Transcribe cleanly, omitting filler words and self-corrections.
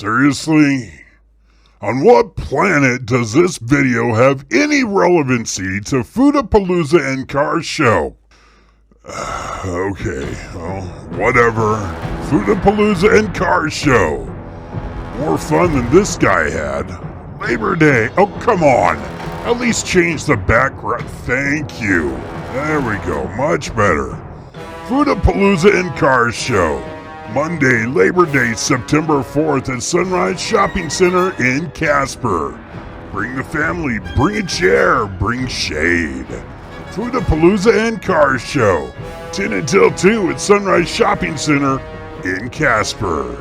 Seriously? On what planet does this video have any relevancy to Palooza and CarShow? Okay, well, whatever. Palooza and CarShow. More fun than this guy had. Labor Day. Oh, come on. At least change the background. Thank you. There we go. Much better. Palooza and CarShow. Monday, Labor Day, September 4th at Sunrise Shopping Center in Casper. Bring the family, bring a chair, bring shade. Palooza and CarShow. 10 until 2 at Sunrise Shopping Center in Casper.